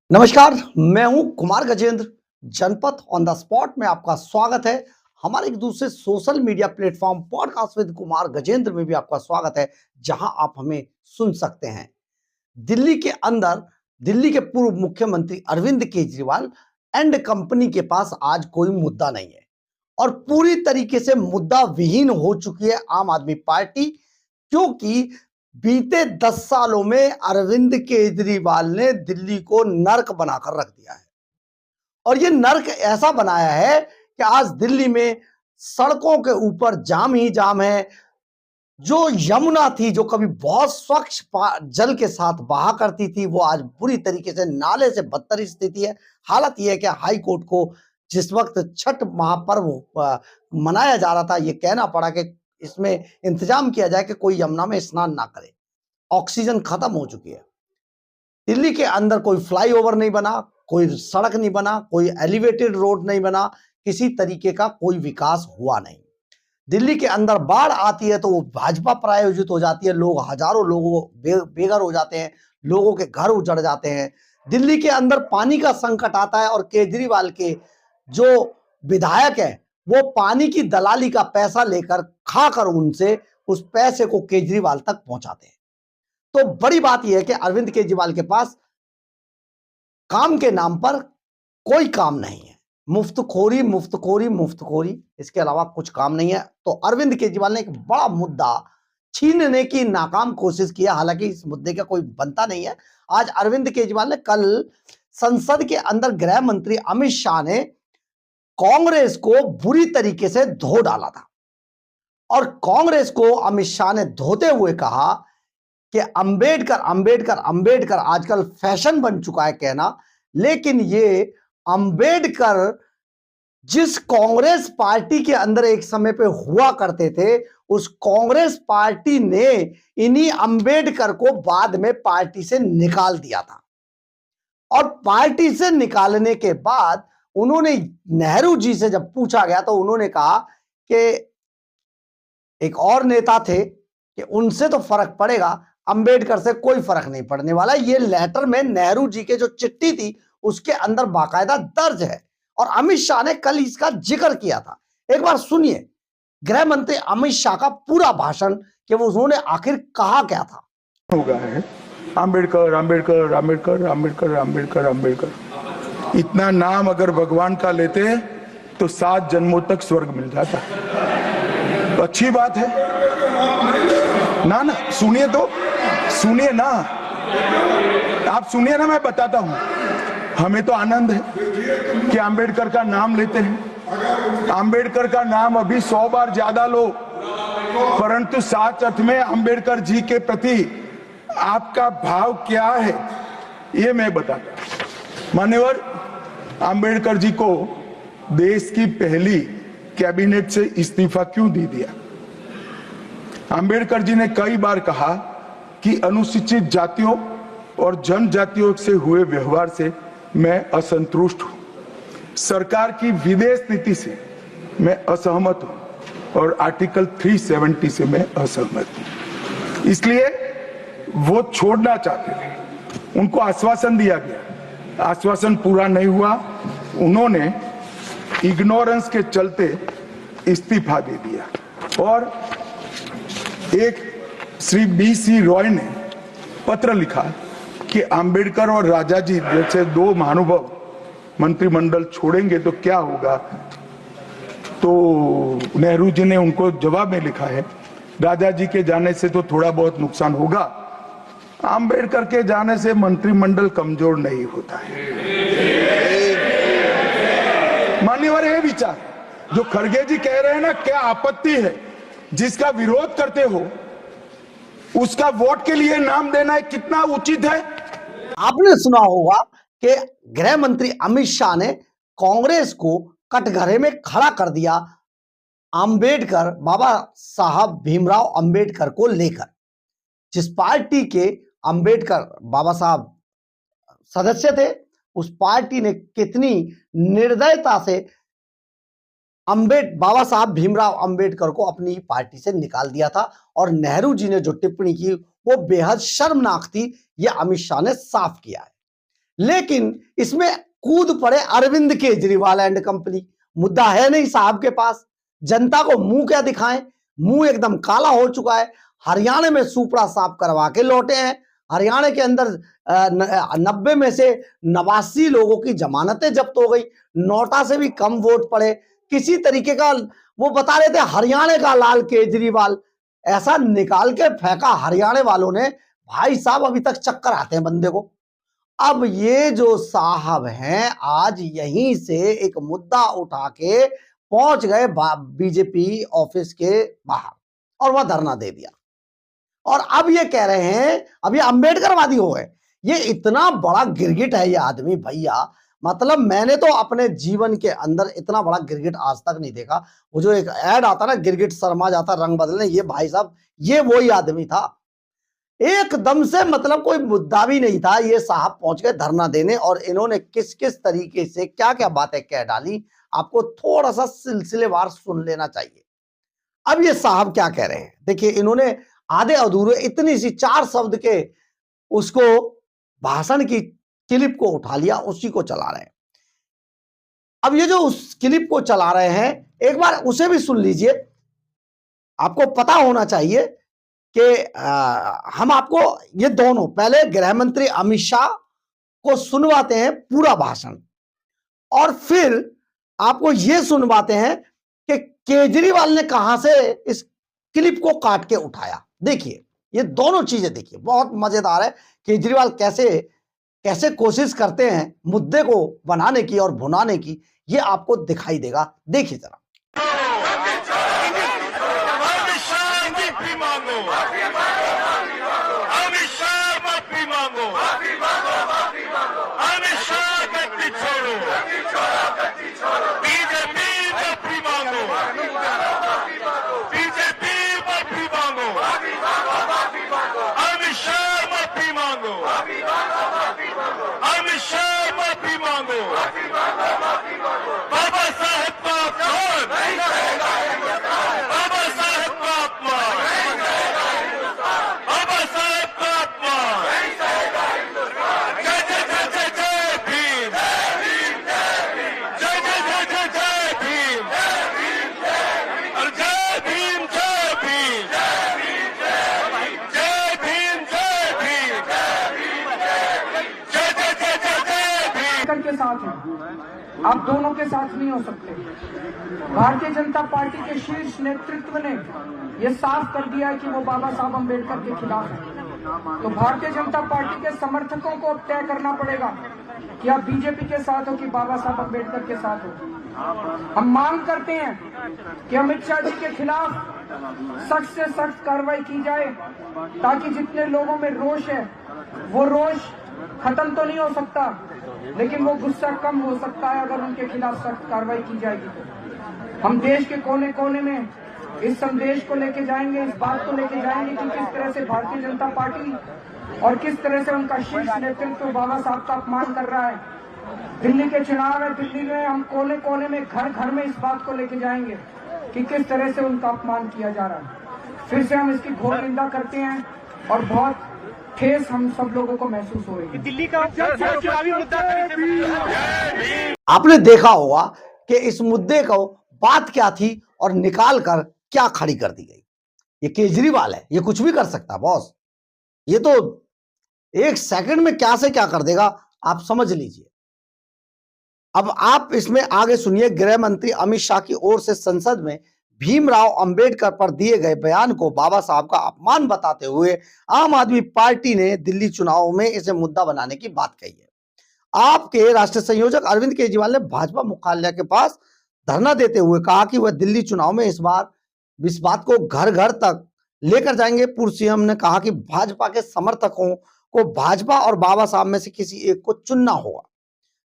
नमस्कार, मैं हूं कुमार गजेंद्र। जनपद ऑन द स्पॉट में आपका स्वागत है। हमारे एक दूसरे social media platform podcast with Kumar Gajendra में भी आपका स्वागत है, जहां आप हमें सुन सकते हैं। दिल्ली के अंदर दिल्ली के पूर्व मुख्यमंत्री अरविंद केजरीवाल एंड कंपनी के पास आज कोई मुद्दा नहीं है और पूरी तरीके से मुद्दा विहीन हो चुकी है आम आदमी पार्टी, क्योंकि बीते 10 सालों में अरविंद केजरीवाल ने दिल्ली को नर्क बनाकर रख दिया है। और ये नर्क ऐसा बनाया है कि आज दिल्ली में सड़कों के ऊपर जाम ही जाम है। जो यमुना थी, जो कभी बहुत स्वच्छ जल के साथ बहा करती थी, वो आज बुरी तरीके से नाले से बदतर स्थिति है। हालत यह है कि हाई कोर्ट को जिस वक्त छठ महापर्व मनाया जा रहा था, ये कहना पड़ा कि इसमें इंतजाम किया जाए कि कोई यमुना में स्नान ना करे। ऑक्सीजन खत्म हो चुकी है। दिल्ली के अंदर कोई फ्लाईओवर नहीं बना, कोई सड़क नहीं बना, कोई एलिवेटेड रोड नहीं बना, किसी तरीके का कोई विकास हुआ नहीं। दिल्ली के अंदर बाढ़ आती है तो वो भाजपा प्रायोजित हो जाती है, लोग हजारों लोगों बेघर हो जाते हैं, लोगों के घर उजड़ जाते हैं। दिल्ली के अंदर पानी का संकट आता है और केजरीवाल के जो विधायक है, वो पानी की दलाली का पैसा लेकर खाकर उनसे उस पैसे को केजरीवाल तक पहुंचाते हैं। तो बड़ी बात यह है कि अरविंद केजरीवाल के पास काम के नाम पर कोई काम नहीं है। मुफ्तखोरी मुफ्तखोरी मुफ्तखोरी, इसके अलावा कुछ काम नहीं है। तो अरविंद केजरीवाल ने एक बड़ा मुद्दा छीनने की नाकाम कोशिश की है। हालांकि इस मुद्दे का कोई बनता नहीं है। आज अरविंद केजरीवाल ने कल संसद के अंदर गृह मंत्री अमित शाह ने कांग्रेस को बुरी तरीके से धो डाला था और कांग्रेस को अमित शाह ने धोते हुए कहा कि अंबेडकर अंबेडकर अंबेडकर आजकल फैशन बन चुका है कहना, लेकिन ये अंबेडकर जिस कांग्रेस पार्टी के अंदर एक समय पे हुआ करते थे, उस कांग्रेस पार्टी ने इन्हीं अंबेडकर को बाद में पार्टी से निकाल दिया था। और पार्टी से निकालने के बाद उन्होंने नेहरू जी से जब पूछा गया तो उन्होंने कहा कि एक और नेता थे कि उनसे तो फर्क पड़ेगा, अंबेडकर से कोई फर्क नहीं पड़ने वाला। ये लेटर में नेहरू जी के जो चिट्ठी थी उसके अंदर बाकायदा दर्ज है और अमित शाह ने कल इसका जिक्र किया था। एक बार सुनिए गृह मंत्री अमित शाह का पूरा भाषण कि वो उन्होंने आखिर कहा क्या था। होगा है अंबेडकर अंबेडकर अंबेडकर अंबेडकर अंबेडकर अंबेडकर, इतना नाम अगर भगवान का लेते तो 7 जन्मों तक स्वर्ग मिल जाता। तो अच्छी बात है ना। ना सुनिए तो सुनिए ना, आप सुनिए ना, मैं बताता हूं। हमें तो आनंद है कि अंबेडकर का नाम लेते हैं। अंबेडकर का नाम अभी 100 बार ज्यादा लो, परंतु साथ अर्थ में अंबेडकर जी के प्रति आपका भाव क्या है ये मैं बताता हूं। मान्यवर अंबेडकर जी को देश की पहली कैबिनेट से इस्तीफा क्यों दे दिया? अंबेडकर जी ने कई बार कहा कि अनुसूचित जातियों और जनजातियों से हुए व्यवहार से मैं असंतुष्ट हूं। सरकार की विदेश नीति से मैं असहमत हूं और आर्टिकल 370 से मैं असहमत हूं। इसलिए वो छोड़ना चाहते थे। उनको आश्वासन दिया गया, आश्वासन पूरा नहीं हुआ। उन्होंने इग्नोरेंस के चलते इस्तीफा दे दिया और एक श्री BC रॉय ने पत्र लिखा कि अंबेडकर और राजाजी जैसे 2 महानुभाव मंत्रिमंडल छोड़ेंगे तो क्या होगा। तो नेहरू जी ने उनको जवाब में लिखा है, राजा जी के जाने से तो थोड़ा बहुत नुकसान होगा, अंबेडकर के जाने से मंत्रिमंडल कमजोर नहीं होता है। मान्यवर ये विचार जो खड़गे जी कह रहे हैं ना, क्या आपत्ति है? जिसका विरोध करते हो उसका वोट के लिए नाम देना कितना उचित है? आपने सुना होगा कि गृह मंत्री अमित शाह ने कांग्रेस को कटघरे में खड़ा कर दिया अंबेडकर, बाबा साहब भीमराव अंबेडकर को लेकर। जिस पार्टी के अंबेडकर बाबा साहब सदस्य थे, उस पार्टी ने कितनी निर्दयता से बाबा साहब भीमराव अंबेडकर को अपनी पार्टी से निकाल दिया था। और नेहरू जी ने जो टिप्पणी की वो बेहद शर्मनाक थी, यह अमित शाह ने साफ किया है। लेकिन इसमें कूद पड़े अरविंद केजरीवाल एंड कंपनी। मुद्दा है नहीं साहब के पास, जनता को मुंह क्या दिखाएं, मुंह एकदम काला हो चुका है। हरियाणा में सुपड़ा साफ करवा के लौटे हैं। हरियाणा के अंदर 90 में से 89 लोगों की जमानतें जब्त हो गई, नोटा से भी कम वोट पड़े। किसी तरीके का वो बता रहे थे हरियाणा का लाल केजरीवाल, ऐसा निकाल के फेंका हरियाणा वालों ने, भाई साहब अभी तक चक्कर आते हैं बंदे को। अब ये जो साहब हैं आज यहीं से एक मुद्दा उठा के पहुंच गए बीजेपी ऑफिस के बाहर और वह धरना दे दिया। और अब ये कह रहे हैं, अब ये अंबेडकरवादी हो गए। ये इतना बड़ा गिरगिट है ये आदमी भैया, मतलब मैंने तो अपने जीवन के अंदर इतना बड़ा गिरगिट आज तक नहीं देखा। वो जो एक ऐड आता ना, गिरगिट शर्मा जाता रंग बदलने, ये भाई साहब ये वही आदमी था। एकदम से मतलब कोई मुद्दा भी नहीं था, ये साहब पहुंच गए धरना देने और इन्होंने किस किस तरीके से क्या क्या बातें कह डाली, आपको थोड़ा सा सिलसिलेवार सुन लेना चाहिए। अब ये साहब क्या कह रहे हैं देखिए, इन्होंने आधे अधूरे इतनी सी 4 शब्द के उसको भाषण की क्लिप को उठा लिया, उसी को चला रहे हैं। अब ये जो उस क्लिप को चला रहे हैं एक बार उसे भी सुन लीजिए। आपको पता होना चाहिए कि हम आपको ये दोनों, पहले गृह मंत्री अमित शाह को सुनवाते हैं पूरा भाषण और फिर आपको ये सुनवाते हैं कि केजरीवाल ने कहां से इस क्लिप को काट के उठाया। देखिए ये दोनों चीजें देखिए, बहुत मजेदार है। केजरीवाल कैसे कैसे कोशिश करते हैं मुद्दे को बनाने की और भुनाने की, ये आपको दिखाई देगा। देखिए जरा। के साथ हैं, आप दोनों के साथ नहीं हो सकते। भारतीय जनता पार्टी के शीर्ष नेतृत्व ने यह साफ कर दिया है कि वो बाबा साहब अम्बेडकर के खिलाफ है। तो भारतीय जनता पार्टी के समर्थकों को तय करना पड़ेगा कि आप बीजेपी के साथ हो कि बाबा साहब अम्बेडकर के साथ हो। हम मांग करते हैं कि अमित शाह जी के खिलाफ सख्त से सख्त कार्रवाई की जाए, ताकि जितने लोगों में रोष है वो रोष खत्म तो नहीं हो सकता, लेकिन वो गुस्सा कम हो सकता है अगर उनके खिलाफ सख्त कार्रवाई की जाएगी। तो हम देश के कोने कोने में इस संदेश को लेके जाएंगे, इस बात को लेके जाएंगे कि किस तरह से भारतीय जनता पार्टी और किस तरह से उनका शीर्ष नेतृत्व बाबा साहब का अपमान कर रहा है। दिल्ली के चुनाव है, दिल्ली में हम कोने कोने में घर घर में इस बात को लेके जाएंगे कि किस तरह से उनका अपमान किया जा रहा है। फिर से हम इसकी घोर निंदा करते हैं और बहुत ठेस हम सब लोगों को महसूस हो रही है। दिल्ली का चुनावी मुद्दा आपने देखा होगा कि इस मुद्दे को बात क्या थी और निकाल कर क्या खड़ी कर दी गई। ये केजरीवाल है, ये कुछ भी कर सकता बॉस, ये तो एक सेकंड में क्या से क्या कर देगा, आप समझ लीजिए। अब आप इसमें आगे सुनिए, गृह मंत्री अमित शाह की ओर से संसद में भीमराव अंबेडकर पर दिए गए बयान को बाबा साहब का अपमान बताते हुए आम आदमी पार्टी ने दिल्ली चुनाव में इसे मुद्दा बनाने की बात कही है। आपके राष्ट्रीय संयोजक अरविंद केजरीवाल ने भाजपा मुख्यालय के पास धरना देते हुए कहा कि वह दिल्ली चुनाव में इस बात को घर घर तक लेकर जाएंगे। पूर्व सीएम ने कहा कि भाजपा के समर्थकों को भाजपा और बाबा साहब में से किसी एक को चुनना होगा।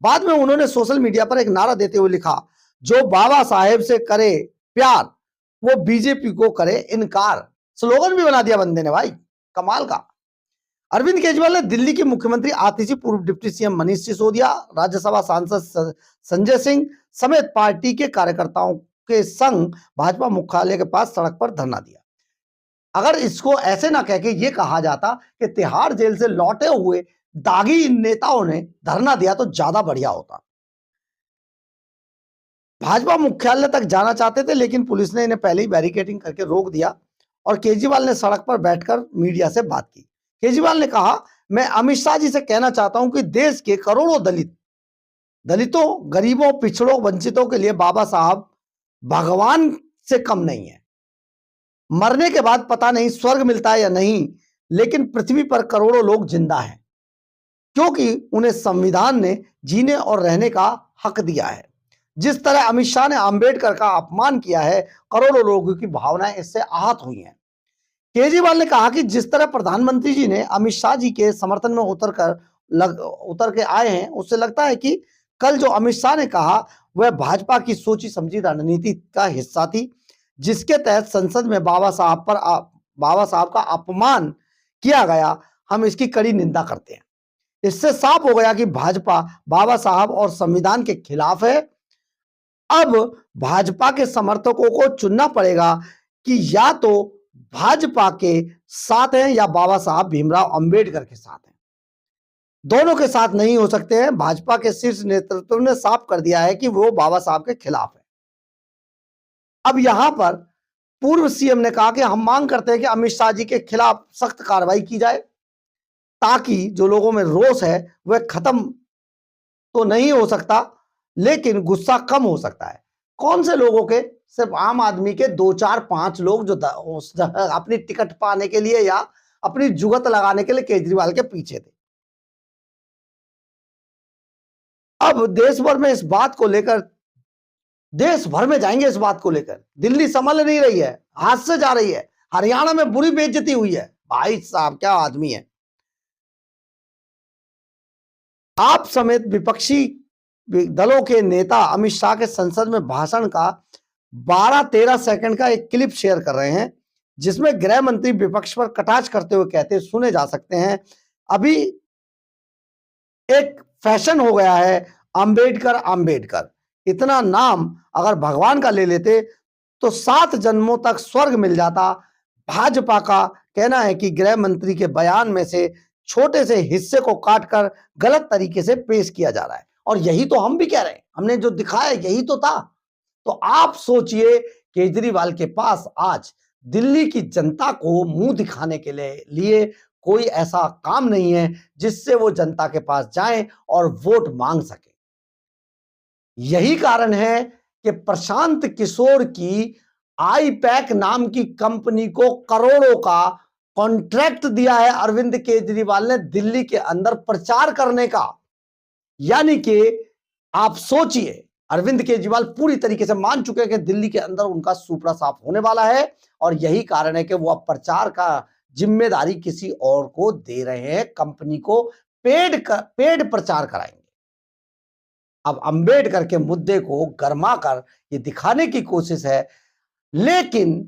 बाद में उन्होंने सोशल मीडिया पर एक नारा देते हुए लिखा, जो बाबा साहेब से करे प्यार वो बीजेपी को करे इनकार। स्लोगन भी बना दिया बंदे ने भाई, कमाल का। अरविंद केजरीवाल ने दिल्ली के मुख्यमंत्री आतिशी, पूर्व डिप्टी सीएम मनीष सिसोदिया, राज्यसभा सांसद संजय सिंह समेत पार्टी के कार्यकर्ताओं के संग भाजपा मुख्यालय के पास सड़क पर धरना दिया। अगर इसको ऐसे ना कह के ये कहा जाता कि तिहाड़ जेल से लौटे हुए दागी नेताओं ने धरना दिया तो ज्यादा बढ़िया होता। भाजपा मुख्यालय तक जाना चाहते थे, लेकिन पुलिस ने इन्हें पहले ही बैरिकेडिंग करके रोक दिया और केजरीवाल ने सड़क पर बैठकर मीडिया से बात की। केजरीवाल ने कहा, मैं अमित शाह जी से कहना चाहता हूं कि देश के करोड़ों दलितों, गरीबों, पिछड़ों, वंचितों के लिए बाबा साहब भगवान से कम नहीं है। मरने के बाद पता नहीं स्वर्ग मिलता है या नहीं, लेकिन पृथ्वी पर करोड़ों लोग जिंदा हैं क्योंकि उन्हें संविधान ने जीने और रहने का हक दिया है। जिस तरह अमित शाह ने अंबेडकर का अपमान किया है, करोड़ों लोगों की भावनाएं इससे आहत हुई हैं। केजरीवाल ने कहा कि जिस तरह प्रधानमंत्री जी ने अमित शाह जी के समर्थन में उतर के आए हैं, उससे लगता है कि कल जो अमित शाह ने कहा वह भाजपा की सोची समझी रणनीति का हिस्सा थी, जिसके तहत संसद में बाबा साहब का अपमान किया गया। हम इसकी कड़ी निंदा करते हैं। इससे साफ हो गया कि भाजपा बाबा साहब और संविधान के खिलाफ है। अब भाजपा के समर्थकों को चुनना पड़ेगा कि या तो भाजपा के साथ हैं या बाबा साहब भीमराव अंबेडकर के साथ हैं। दोनों के साथ नहीं हो सकते हैं। भाजपा के शीर्ष नेतृत्व ने साफ कर दिया है कि वो बाबा साहब के खिलाफ है। अब यहां पर पूर्व सीएम ने कहा कि हम मांग करते हैं कि अमित शाह जी के खिलाफ सख्त कार्रवाई की जाए ताकि जो लोगों में रोष है वह खत्म तो नहीं हो सकता, लेकिन गुस्सा कम हो सकता है। कौन से लोगों के? सिर्फ आम आदमी के 2, 4, 5 लोग जो अपनी टिकट पाने के लिए या अपनी जुगत लगाने के लिए केजरीवाल के पीछे थे। अब देश भर में इस बात को लेकर, देश भर में जाएंगे इस बात को लेकर। दिल्ली संभल नहीं रही है, हाथ से जा रही है। हरियाणा में बुरी बेइज्जती हुई है। भाई साहब क्या आदमी है। आप समेत विपक्षी दलों के नेता अमित शाह के संसद में भाषण का 12-13 सेकंड का एक क्लिप शेयर कर रहे हैं, जिसमें गृह मंत्री विपक्ष पर कटाक्ष करते हुए कहते सुने जा सकते हैं, अभी एक फैशन हो गया है अंबेडकर। इतना नाम अगर भगवान का ले लेते तो 7 जन्मों तक स्वर्ग मिल जाता। भाजपा का कहना है कि गृह मंत्री के बयान में से छोटे से हिस्से को काटकर गलत तरीके से पेश किया जा रहा है, और यही तो हम भी कह रहे हैं। हमने जो दिखाया यही तो था। तो आप सोचिए, केजरीवाल के पास आज दिल्ली की जनता को मुंह दिखाने के लिए कोई ऐसा काम नहीं है जिससे वो जनता के पास जाएं और वोट मांग सके। यही कारण है कि प्रशांत किशोर की आईपैक नाम की कंपनी को करोड़ों का कॉन्ट्रैक्ट दिया है अरविंद केजरीवाल ने दिल्ली के अंदर प्रचार करने का। यानी कि आप सोचिए, अरविंद केजरीवाल पूरी तरीके से मान चुके हैं कि दिल्ली के अंदर उनका सुपड़ा साफ होने वाला है, और यही कारण है कि वो अब प्रचार का जिम्मेदारी किसी और को दे रहे हैं। कंपनी को पेड प्रचार कराएंगे। अब अंबेडकर के मुद्दे को गरमा कर ये दिखाने की कोशिश है, लेकिन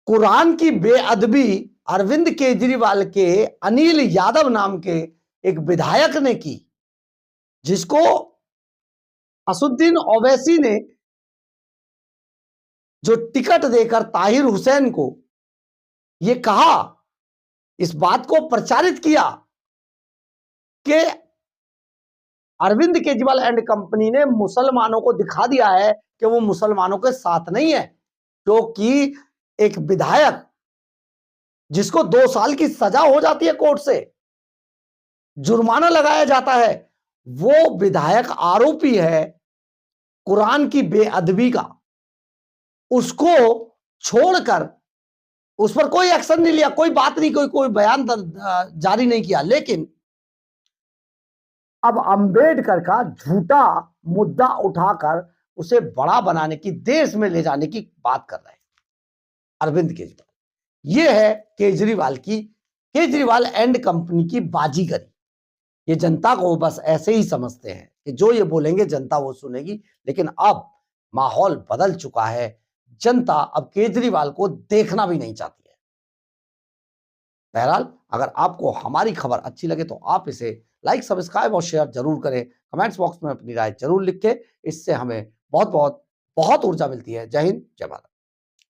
कुरान की बेअदबी अरविंद केजरीवाल के अनिल यादव नाम के एक विधायक ने की, जिसको असुद्दीन ओवैसी ने जो टिकट देकर ताहिर हुसैन को ये कहा, इस बात को प्रचारित किया कि अरविंद केजरीवाल एंड कंपनी ने मुसलमानों को दिखा दिया है कि वो मुसलमानों के साथ नहीं है, क्योंकि एक विधायक जिसको 2 साल की सजा हो जाती है, कोर्ट से जुर्माना लगाया जाता है, वो विधायक आरोपी है कुरान की बेअदबी का। उसको छोड़कर उस पर कोई एक्शन नहीं लिया, कोई बात नहीं, कोई बयान जारी नहीं किया। लेकिन अब अंबेडकर का झूठा मुद्दा उठाकर उसे बड़ा बनाने की, देश में ले जाने की बात कर रहे हैं अरविंद केजरीवाल। ये है केजरीवाल एंड कंपनी की बाजीगरी। ये जनता को बस ऐसे ही समझते हैं कि जो ये बोलेंगे जनता वो सुनेगी, लेकिन अब माहौल बदल चुका है। जनता अब केजरीवाल को देखना भी नहीं चाहती है। बहरहाल, अगर आपको हमारी खबर अच्छी लगे तो आप इसे लाइक, सब्सक्राइब और शेयर जरूर करें। कमेंट्स बॉक्स में अपनी राय जरूर लिखें। इससे हमें बहुत ऊर्जा मिलती है। जय हिंद, जय भारत।